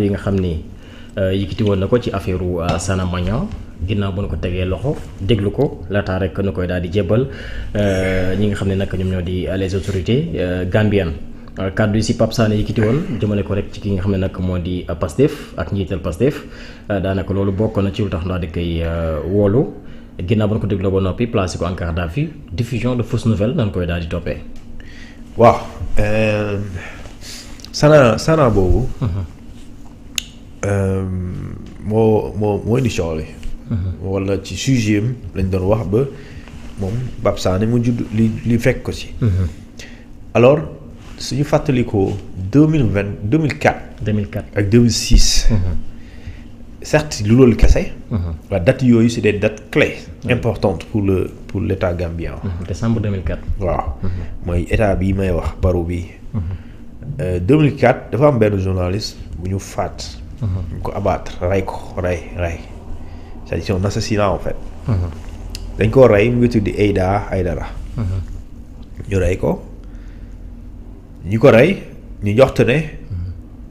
yi nga xam ni yëkkati woon na ko ci affaire Sana Magnan ginnaaw bu nu ko tegee loxo déglu ko laataa rek nu koy daal di jébbal ñi nga xam ne nag ñoom ñoo di les autorités gambiennes kàddu yi si Pape Sané yëkkati woon jëmale ko rek ci ki nga xam ne nag moo di Pastef ak njiital Pastef daanaka loolu bokk na ci lu tax ndax di koy woolu ginnaaw bu nu ko dégloo ba noppi placé ko en garde à vue diffusion de fausses nouvelles dañ koy daal di toppee. waaw Sana boobu. moo indi coow li wala ci sujet am lañ doon wax ba moom Pape Sané mu judd li fekk ko ci. alors suñu fàttalikoo 2004 ak 2006. certes lu loolu kese. waa dates yooyu c'est des dates clés importantes pour l'état gambien. décembre 2004. waaw mooy état bii may wax baro bi 2004 dafa am benn journaliste bu ñu faat. ñu ko abattre rey c'est-à-dire c'est un assassinat en fait. dañ koo rey mu ngi tudd Aïdara. ñu rey ko ñi ko rey ñu joxte ne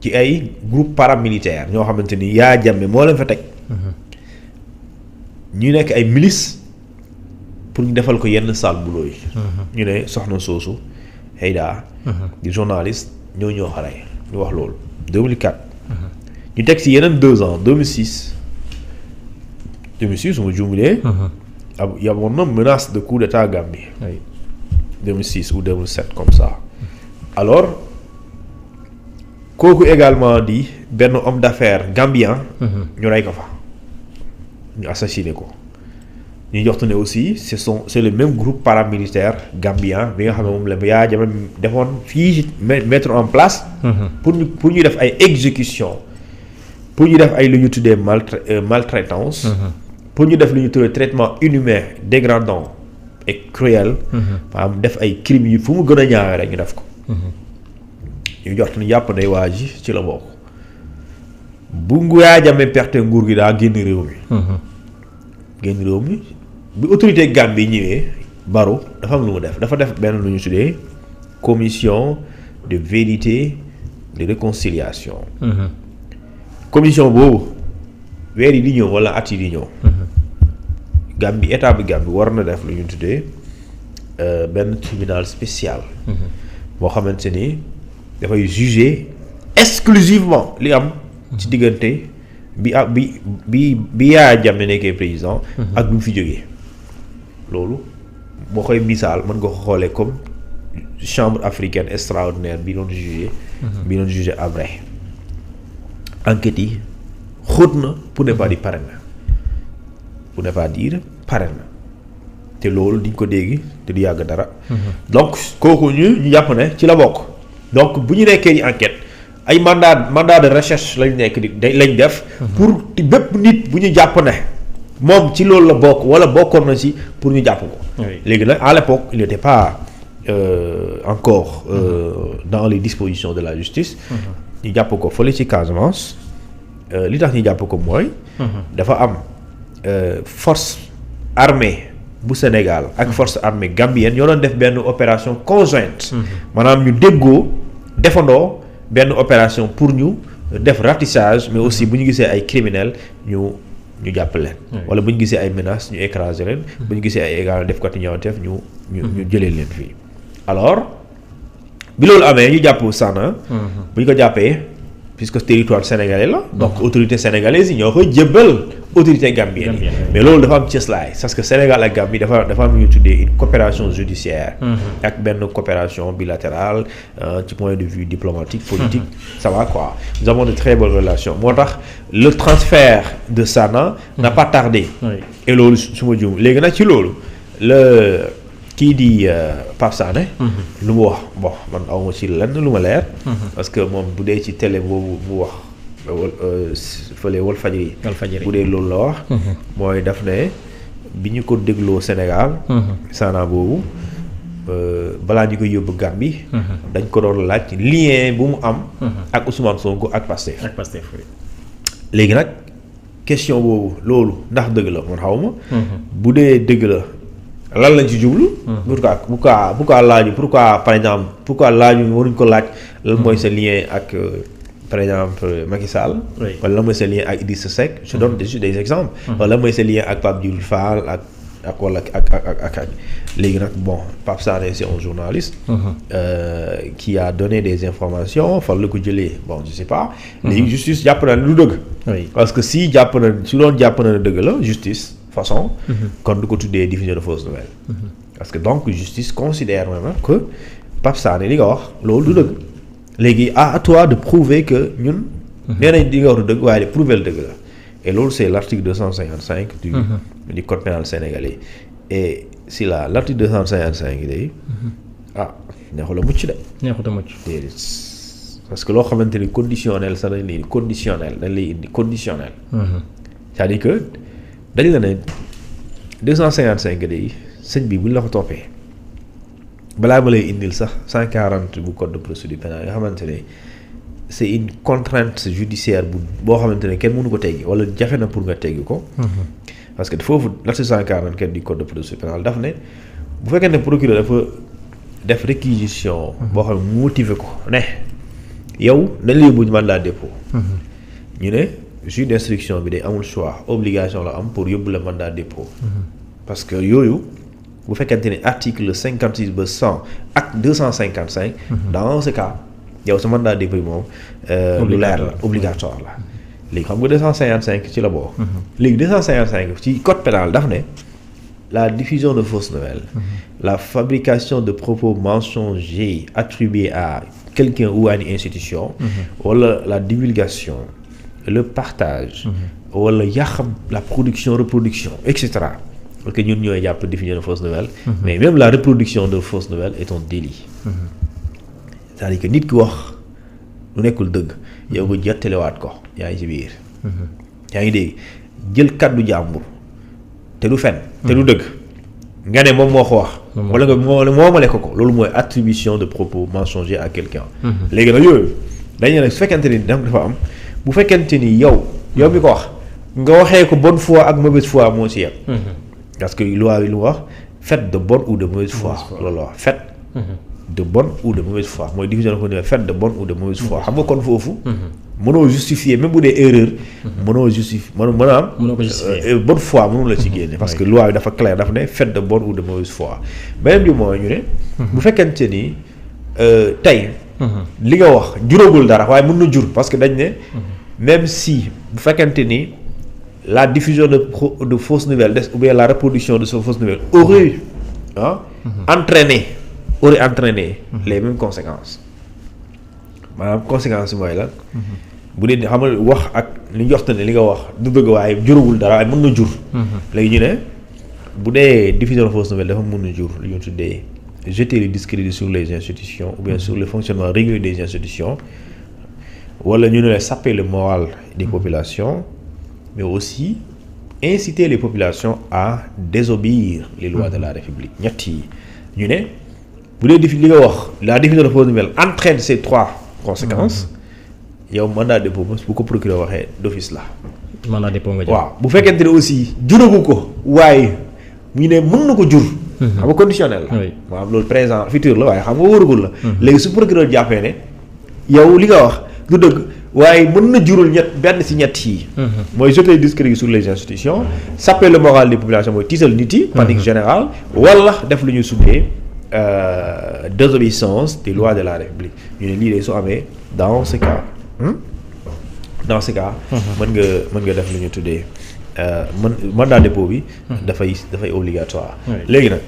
ci ay groupe paramilitaire ñoo xamante ni Yaya Jammeh moo leen fa teg. ñu nekk ay milices pour ñu defal ko yenn sale boulot yi. ñu ne soxna soosu Aïdara di journaliste ñoo ko rey ñu wax loolu 2004. ñu teg ci yeneen 2 ans 2006 su ma juumulee. y a na menace de coup d'état Gambie. oui 2006 ou 2007 comme ça. alors kooku également di benn homme d'affaires gambien. ñu rey ko fa ñu assassiné ko. ñu joxtu ne aussi c'est le même groupe paramilitaire gambien bi nga xam ne moom la Yaya Jammeh defoon fii mettre en place. pour ñu def ay exécution pour ñu def ay lu ñu tuddee maltraitance. pour ñu def lu ñu tuddee traitement inhumain dégradant et cruel. maanaam def ay crimes yi fu mu gën a ñaawee rek ñu def ko. ñu jox ni jàpp ne waa ji ci la bokk. bu Yaya Jammeh perte nguur gi daa génn réew mi. génn réew mi bi autorité Gambie ñëwee Barrow dafa am lu mu def dafa def benn lu ñu tuddee commission de vérité de réconciliation. commission boobu weer yi di ñëw wala at yi di ñëw. Gambie état bi Gambie war na def lu ñu tuddee benn tribunal spécial. boo xamante ni dafay juger exclusivement li am. ci diggante bi Yaya Jammeh nekkee président. ak bi mu fi jógee. loolu boo koy misaal mën nga ko xoolee comme chambre africaine extraordinaire bi doon juger Habré. enquête yi xóot na pour ne pas dire pare na te loolu diñ ko dégg te du yàgg dara. donc kooku ñu jàpp ne ci la bokk. donc bu ñu nekkee di enquête ay mandat de recherche lañ nekk lañ def. pour bépp nit bu ñu jàpp ne moom ci loolu la bokk wala bokkoon na ci pour ñu jàpp ko. léegi nag à l'époque il n'était pas encore dans les dispositions de la justice. ñu jàpp ko fële ci Casamance li tax ñu jàpp ko mooy. dafa am force armée bu Sénégal ak force armée gambienne ñoo doon def benn opération conjointe. maanaam ñu déggoo defandoo benn opération pour ñu def ratissage mais aussi bu ñu gisee ay criminels ñu jàpp leen. wala bu ñu gisee ay menaces ñu écraser leen. bu ñu gisee ay égal def kati ñaawteef ñu jëlee leen fii. alors bi loolu amee ñu jàpp Sana. bu ñu ko jàppee puisque territoire sénégalais la. donc autorité sénégalaise yi ñoo koy jébbal autorité gambienne yi. mais loolu dafa am cëslaay parce que Sénégal ak Gambie dafa am lu ñu tuddee une coopération judiciaire. ak benn coopération bilatérale ci point de vue diplomatique politique. ça va quoi nous avons de très bonnes relations moo tax le transfert de Sana n'a pas tardé. et loolu su ma juum léegi nag ci loolu kii di Pape Sané. lu mu wax bon man awma ci lenn lu ma leer. parce que moom bu dee ci télé boobu mu wax fële Walfadjri bu dee loolu la wax. mooy daf ne bi ñu ko dégloo Sénégal. Sana boobu balaa ñu koy yóbbu Gambie. dañ ko doon laaj lien bu mu am. ak Ousmane Sonko ak Pastef. léegi nag question boobu loolu ndax dëgg la man xaw ma. bu dee dëgg la. lan lañ ci jublu. pourquoi laaju pourquoi par exemple pourquoi laaju waruñ ko laaj. lan mooy sa lien ak par exemple Macky Sall. Oui. wala lan mooy sa lien ak Idrissa Seck. je donne juste des exemples. wala lan mooy sa lien ak Pape Djibril Fall ak wala ak léegi nag bon Pape Sané c'est un journaliste. Qui a donné des informations fan la ko jëlee bon je sais pas. léegi justice jàpp na ne du dëgg. oui parce que si jàpp na su doon jàpp na ne dëgg la justice façon. kon du ko tuddee diffusion de fausses nouvelles. parce que donc justice considère maintenant que Pape Sané li nga wax loolu du dëgg. léegi à toi de prouver que ñun. nee nañ di nga wax du dëgg waaye de prouver le dëgg la. et loolu c'est l'article 255 du code pénal sénégalais et si l'article 255 day neexul a mucc de. neexut a mucc. déedéet parce que loo xamante ni conditionnel sax dañ lay conditionnel dañ lay indi conditionnel. c'est-à-dire que dañ la ne 255 day sëñ bi buñ la ko toppee balaa ma lay indil sax 140 bu code de procédure pénale nga xamante ne c'est une contrainte judiciaire boo xamante ne kenn mënu ko teggi wala jafe na pour nga teggi ko. parce que foofu l'article 144 du code de procédure pénale daf ne bu fekkee ne procureur dafa def réquisition. boo xam ne motiver ko ne yow nañ la yóbbu mandat dépôt. ñu ne juge d'instruction bi day amul choix obligation la am pour yóbbu la mandat dépôt. parce que yooyu bu fekkente ne article 56 ba 100 ak 255. dans ce cas. yow sa mandat dépôt moom. lu leer la obligatoire la. léegi xam nga 255 ci la boo. léegi 255 ci code pénal daf ne la diffusion de fausses nouvelles. la fabrication de propos mensongers attribués à quelqu'un ou à une institution. wala la divulgation le partage. wala yàqam la production reproduction et cetera. parce que ñun ñooy jàpp diffusion de fausses nouvelles. mais même la reproduction de fausses nouvelles est un délit. c'est-à-dire que nit ki wax lu nekkul dëgg yow nga jottalewaat ko yaa ngi ci biir. yaa ngi dégg jël kaddu jàmbur te du fen te du dëgg nga ne moom moo ko wax. wala nga moomale ko loolu mooy attribution de propos mensongers à quelqu'un. léegi nag yooyu dañu ne su fekkente ni dafa am bu fekkente ni yow mi ko wax nga waxee ko bonne foi ak mauvaise foi moo ci yem. parce que loi bi lu wax fait de bonne ou de mauvaise foi loolu wax fait. de bonne ou de mauvaise foi mooy diffusion dafa ne fait de bonne ou de mauvaise foi xam nga kon foofu. mënoo justifier même bu dee erreur. mënoo justifier mën a am. mënoo ko justifier bonne foi mënul la ci génne. parce que loi bi dafa clair dafa ne fait de bonne ou de mauvaise foi. beneen bi mooy ñu ne. bu fekkente ni tey. li nga wax juróogul dara waaye mën na jur parce que dañ ne. même si bu fekkente ni la diffusion de fausses nouvelles ou bien la reproduction de ces fausses nouvelles aurait entraîné les mêmes conséquences maanaam conséquences yi mooy lan. bu dee xam nga wax ak li ñu jox ne li nga wax du dëgg waaye juróowul dara waaye mën na jur. léegi ñu ne bu dee diffusion de fausses nouvelles dafa mën na jur li ñu tuddee jeter le discrédit sur les institutions ou bien sur le fonctionnement régulier des institutions wala ñu ne saper le moral des populations mais aussi inciter les populations à désobéir les lois de la République ñett yi ñu ne. bu dee li nga wax la diffusion de fausses nouvelles entraîne ces trois conséquences yow mandat de dépôt bu ko procureur waxee d'office la. mandat de dépôt nga jël. waaw bu fekkente ne aussi juragu ko waaye mu ne mën na ko jur. xam nga conditionnel la. oui maanaam loolu présent futur la waaye xam nga wóoragul la. léegi su procureur jàppee ne yow li nga wax du dëgg waaye mën na jurul benn ci ñett yi. mooy jeter le discrédit sur les institutions. saper le moral des populations mooy tiital nit yi. panique générale wala def lu ñuy suddee. Désobéissance des lois de la République ñu ne lii de su amee dans ce cas mën nga def lu ñu tuddee mandat dépôt bi dafay obligatoire léegi nag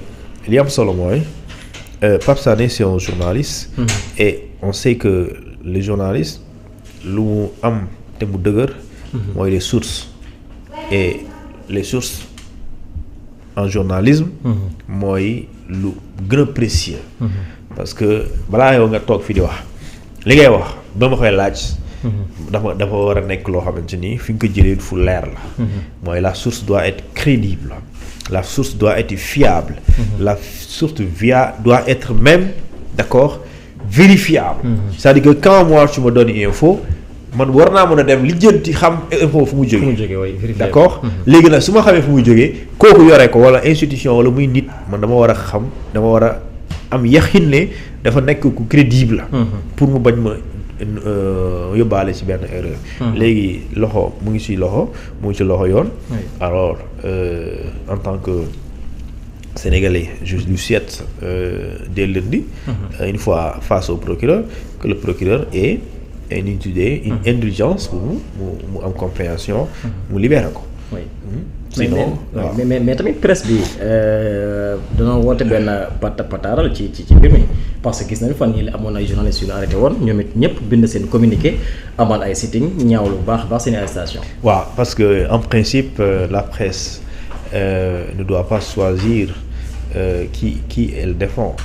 li am solo mooy Pape Sané c'est un journaliste et on sait que les journalistes lu mu am te mu dëgër mooy les sources et les sources en journalisme mooy lu gën a précieux parce que balaa yow nga toog fi di wax li ngay wax ba ma koy laaj dafa war a nekk loo xamante ni fi nga ko jëlee fu leer la mooy la source doit être crédible la source doit être fiable la source doit être même d'accord vérifiable c'est-à-dire que quand moi tu me donnes une info man war naa mën a dem lijjanti xam info fu mu jógee d'accord léegi nag su ma xamee fu muy jógee kooku yore ko wala institution wala muy nit man dama war a xam dama war a am yaxin ne dafa nekk ku crédible pour mu bañ ma yóbbaale ci benn erreur. léegi loxo mu ngi ci loxo yoon. alors en tant que Sénégalais je lui souhaite dès lundi. une fois face au procureur que le procureur ait une indulgence pour mu am compréhension. mu libéré ko. sinon mais tamit presse bi danoo woote benn pataaral ci mbir mi parce que gis nañu fan yii amoon ay journalistes yu ñu arrêté woon ñoom it ñëpp bind seen communiqué amoon ay sitting ñaawlu bu baax seen arrestation. waaw parce que en principe la presse ne doit pas choisir qui elle défend.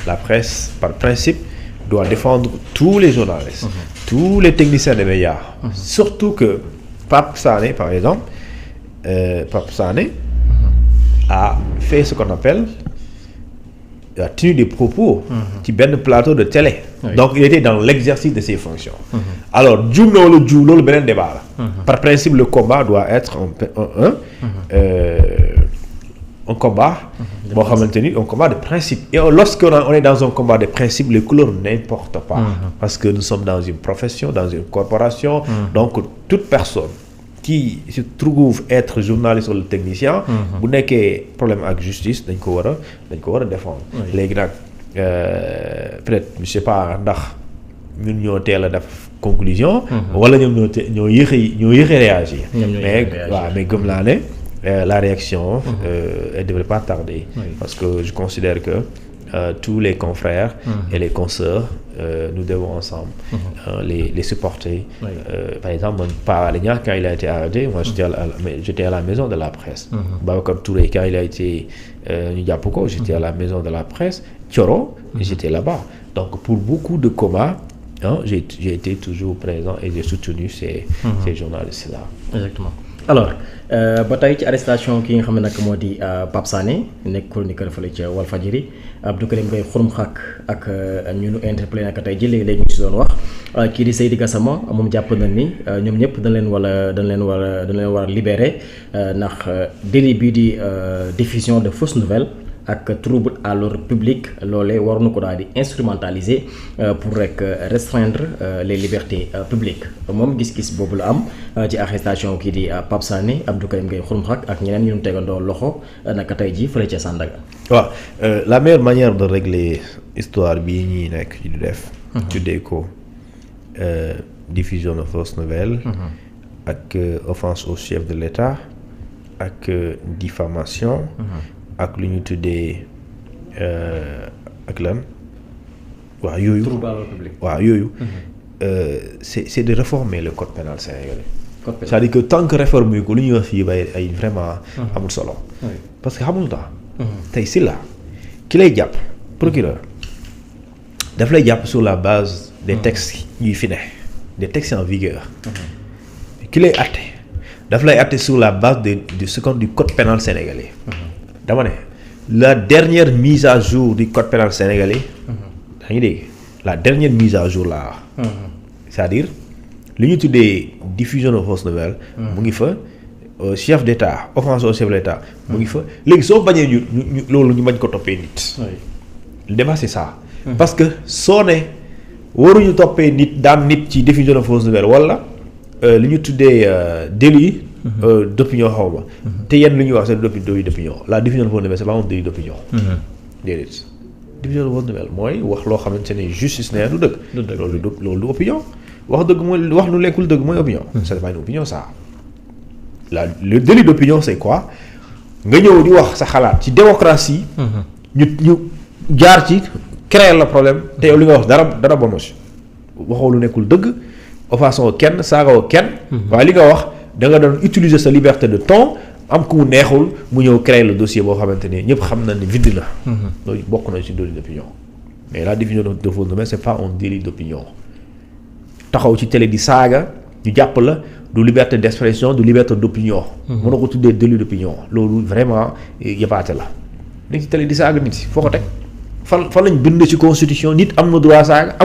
La presse par principe doit défendre tous les journalistes. Tous les techniciens des médias. Surtout que Pape Sané par exemple. Pape Sané a fait ce qu'on appelle a tenu des propos ci benn plateau de télé. Donc il était dans l'exercice de ses fonctions. Alors juum na wala juum loolu beneen débat la. Par principe le combat doit être un combat boo xamante ni un combat de principe. Et lorsqu'on est dans un combat de principe les couleurs n'importent pas. Parce que nous sommes dans une profession, dans une corporation. Donc toute personne qui se trouve être journaliste wala technicien. bu nekkee problème ak justice dañ ko war a défendre. léegi nag peut-être je sais pas ndax ñun ñoo teel a def conclusion. wala ñoom ñoo yéex a réagir. mais gëm naa ne la réaction elle devrait pas tarder. Parce que je considère que tous les confrères et les consoeurs nous devons ensemble les supporter. Par exemple Pape Alé Niang quand il a été arrêté moi j'étais à la maison de la presse. Babacar Touré quand il a été ñu jàpp ko j'étais à la maison de la presse. Thioro j'étais là-bas. Donc pour beaucoup de combats j'ai été toujours présent et j'ai soutenu ces journalistes-là. Exactement. Alors ba tey ci arrestation ki nga xam ne nag moo di Pape Sané nekk chroniqueur fële ca Walfadjri Abdou Karim Gueye xurum xaq ak ñu nu interpellé naka tey jii léegi ñu si doon wax kii di Seydi Gassama moom jàpp na ni ñoom ñëpp dañ leen war a libéré ndax délit bii di diffusion de fausses nouvelles ak trouble à l'ordre public loolee war na ko daal di instrumentaliser pour rek restreindre les libertés publiques moom gis-gis boobu la am ci arrestation kii di Pape Sané Abdou Karim Gueye xurum xaq ak ñeneen ñu tegandoo loxo naka tey jii fële ca Sandaga. waaw la meilleure manière de régler histoire bii ñuy nekk ci di def. tuddee ko diffusion de fausses nouvelles. ak offense au chef de l'État ak diffamation. ak lu ñu tuddee ak lan waaw yooyu. trouble à l'ordre public. waaw yooyu. c'est de réformer le code pénal sénégalais. c'est-à-dire que tant que réformer ko lu ñuy wax fii ba ay vraiment. amul solo. parce que xamul tax. tey si la ki lay jàpp procureur daf lay jàpp sur la base des textes yuy fi ne des textes en vigueur. ki lay àtte daf lay àtte sur la base de ce qu'on du code pénal sénégalais. dama ne la dernière mise à jour du code pénal sénégalais. yaa ngi dégg la dernière mise à jour laa wax. c'est-à-dire li ñu tuddee diffusion de fausses nouvelles. mu ngi fa chef d'État offense au chef de l'État. mu ngi fa léegi soo bañee ñu loolu ñu bañ ko toppee nit. le débat c'est ça. parce que soo ne waruñu toppee nit daan nit ci diffusion de fausses nouvelles wala li ñu tuddee délit. d'opinion xaw ma. te yenn lu ñuy wax c'est délit d'opinion la diffusion de fausses nouvelles c'est pas un délit d'opinion. déedéet diffusion de fausses nouvelles mooy wax loo xamante ne justice nee du dëgg. loolu du opinion. wax dëgg mooy wax lu lekkul dëgg mooy opinion. c'est pas une opinion ça. le délit d'opinion c'est quoi nga ñëw di wax sa xalaat ci démocratie. ñu jaar ci créer le problème te yow li nga wax dara bonu si waxoo lu nekkul dëgg offensoo kenn saagawoo kenn. waaye li nga wax da nga doon utiliser sa liberté de ton am ku mu neexul mu ñëw créer le dossier boo xamante ne ñëpp xam na ne vide la. loolu bokk na ci délit d'opinion mais la diffusion de fausses nouvelles c'est pas un délit d'opinion taxaw ci télé di saaga ñu jàpp la du liberté d'expression du liberté d'opinion. mën na ko tuddee délit d'opinion loolu vraiment yëppaate la. nekk ci télé di saaga nit foo ko teg fan lañ bind ci constitution nit am na droit saaga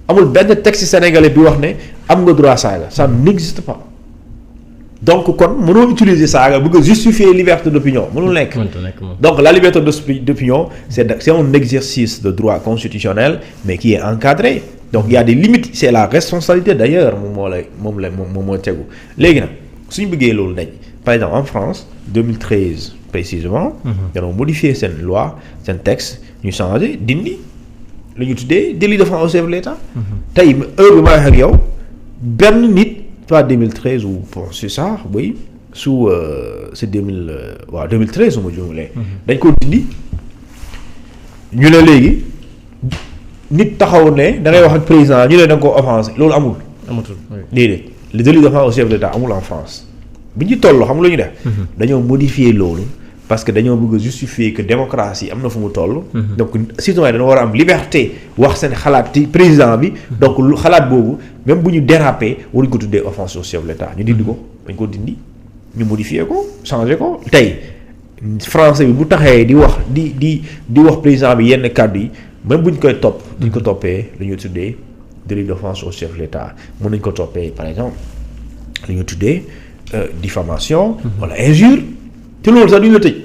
amul benn texte sénégalais bi wax ne am nga droit saaga ça n'existe pas. donc kon mënoo utiliser saaga bëgg a justifier liberté d'opinion mënul nekk. donc la liberté d'opinion c'est un exercice de droit constitutionnel mais qui est encadré donc il y a des limites c'est la responsabilité d'ailleurs moom moo tegu léegi nag suñu bëggee loolu dañ par exemple en France 2013 précisément dañoo modifier seen loi seen texte ñu changé dindi lu ñu tuddee délit d'offense au chef de l'État tey heure bi ma wax ak yow benn nit pas 2013 ou bon c'est ça oui sous c'est 2013 su ma juumalee dañ ko dindi ñu ne léegi nit taxaw ne da ngay wax ak président ñu ne da nga ko offensé loolu amatul déedéet le délit d'offense au chef de l'État amul en France bi ñu toll xam lu ñu def dañoo modifier loolu parce que dañoo bëgg a justifier que démocratie am na fu mu toll donc citoyen dañoo war a am liberté wax seen xalaat ci président bi donc lu xalaat boobu même bu ñu déraper waruñu ko tuddee offense au chef de l'État ñu dindi ko dañ ko dindi ñu modifier ko changer ko tey français bi bu taxee di wax di wax président bi yenn kàddu yi même bu ñu koy topp duñ ko toppee lu ñu tuddee délit d'offense au chef de l'État mën nañu ko toppee par exemple lu ñu tuddee diffamation wala injure te loolu sax duñu la tëj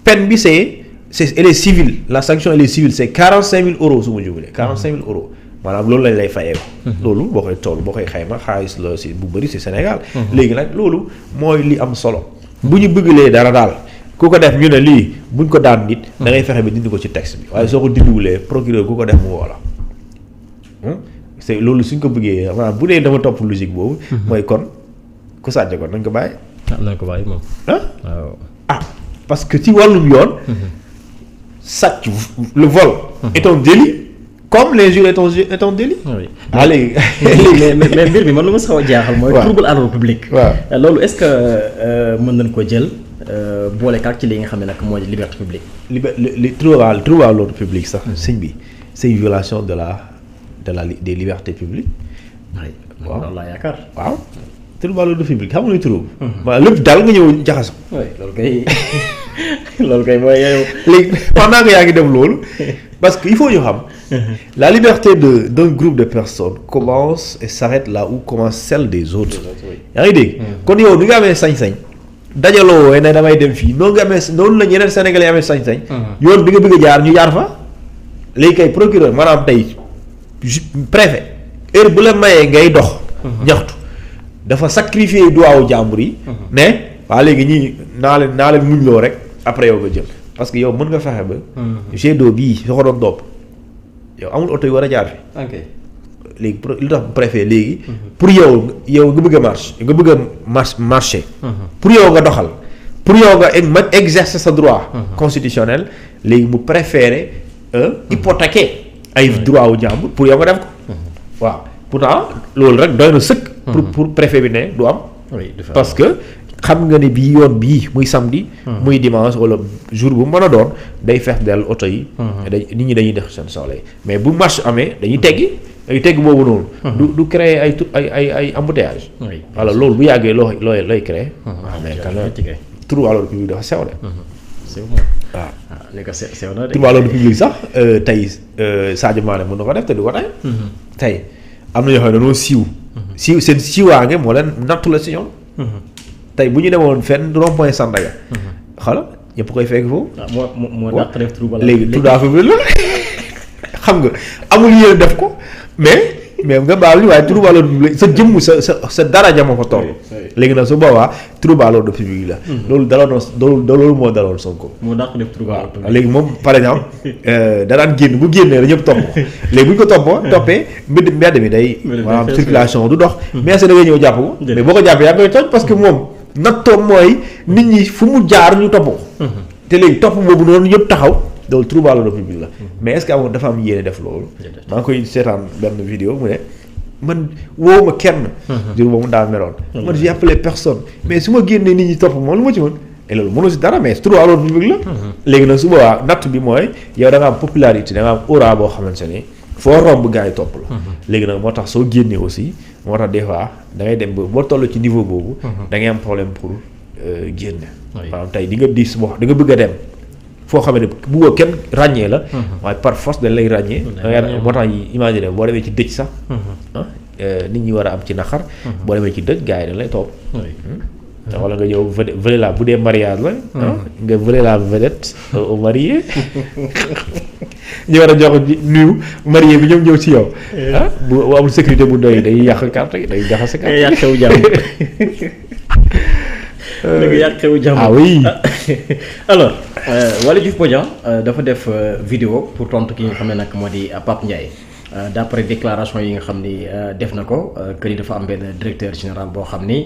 peine bi elle est civile la sanction elle est civile c'est 45 000 euros su ma jubalee 45 000 euros maanaam loolu lañ lay fayee ko loolu boo koy xayma xaalis la si bu bëri si Sénégal léegi nag loolu mooy li am solo bu ñu bëggalee dara daal ku ko def ñu ne lii buñ ko daan nit da ngay fexe ba dindi ko ci texte bi waaye soo ko dindiwulee procureur ku ko def mu woo la c'est loolu suñ ko bëggee maanaam bu dee dama topp logique boobu mooy kon ku sàcc ko nañ ko bàyyi nañ ko bàyyi moom waaw parce que ci wàllum yoon sàcc le vol est un délit comme l'injure est un délit léegi mais mbir bi man lu ma xaw a jaaxal mooy trouble à l'ordre public loolu est-ce que mën nañ ko jël boole kaak ci li nga xam ne nag mooy liberté publique trouble à l'ordre public sax sëñ bi c'est une violation des libertés publiques waaw loolu laa yaakaar waaw trouble à l'ordre public xam nga luy trouble waaw lépp daal nga ñëw jaxaso loolu kay mooy yow léegi pendant que yaa ngi dem loolu parce que il faut ñu xam la liberté d'un groupe de personnes commence et s'arrête là où commence celle des autres yaa ngi dégg kon yow ni nga amee sañ-sañ dajaloo woowe ne damay dem fii noonu la ñeneen Sénégalais amee sañ-sañ yoon bi nga bëgg a jaar ñu jaar fa léegi kay procureur maanaam tey préfet heure bu la mayee ngay dox ñaxtu dafa sacrifier droit wu jàmbur yi mais waa léegi ñii naa leen muñ loo rek après yow nga jël parce que yow mën nga fexe ba jet d'eau bii soo ko doon topp yow amul oto yu war a jaar fi léegi lu tax préfet léegi pour yow nga bëgg a marché pour yow nga doxal pour yow nga exercer sa droit constitutionnel léegi mu préférer hypothéquer ay droit wu jàmbur pour yow nga def ko waaw pourtant loolu rek doy na sëkk pour préfet bi ne du am parce que xam nga ne bii yoon bii muy samedi muy dimanche wala jour bu mën a doon day fees dell oto yi nit ñi dañuy def seen soxla mais bu marche amee dañuy teggi boobu noonu du créer ay embouteillage voilà loolu bu yàggee looy créer waaw mais quand même trouble à l'ordre public dafa sew de waaw léegi sew na de trouble à l'ordre public sax tey Sadio Mané mën na ko def te du ko tey am na ñoo xam ne dañoo siiw seen siiwaange moo leen nattu la si ñoom tey bu ñu demoon fenn rond-point Sandaga xala ñëpp koy fekk foofu moo dàq def trouble léegi trouble à l'ordre public la xam nga amul yéen def ko mais nga baal ñu waaye trouble à l'ordre public sa jëmm sa daraja moo fa toll léegi nag su boobaa trouble à l'ordre public la loolu loolu moo daloon Sonko moo dàq def trouble à l'ordre public léegi moom par exemple da daan génn bu génnee la ñëpp topp ko léegi bu ñu ko toppee mbedd mi day maanaam circulation du dox mais da ngay ñëw jàpp ko mais boo ko jàppee yaa koy toj parce que moom nattoom mooy nit ñi fu mu jaar ñu topp ko te léegi topp boobu noonu yëpp taxaw loolu trouble à l'ordre public la mais est-ce que amoon dafa am yéene def loolu maa ngi koy seetaan benn vidéo mu ne man woowu ma kenn jur boobu daa meroon man j'ai appelé personne mais su ma génnee nit ñi topp moom lu ma ci mën et loolu mënoo si dara mais trouble à l'ordre public la léegi nag su boobaa natt bi mooy yow da nga am popularité da nga am aura boo xamante ne foo romb gars yi topp la léegi nag moo tax soo génnee aussi moo tax des fois da ngay dem ba boo toll ci niveau boobu da ngay am problème pour génn maanaam tey di nga diis wax da nga bëgg a dem foo xam ne buggoo kenn ràññee la waaye par force dañ lay ràññee moo tax imaginer boo demee ci dëj sax nit ñi war a am ci naqar boo demee ci dëj gars yi dañ lay topp wala nga ñëw voler la bu dee mariage la nga voler la vedette au marié ñu war a jox nuyu marié bi ñoom ñëw ci yow. ah bu amul sécurité bu doy day yàq carte yi day jaxase carte. yàq xewu jàmm. da nga yàq xewu jàmm. ah oui. alors Waly Diouf Bodian dafa def vidéo pour tontu ki nga xam ne nag moo di Pape Ndiaye d'après déclaration yi nga xam ni def na ko que ni dafa am benn directeur général boo xam ni.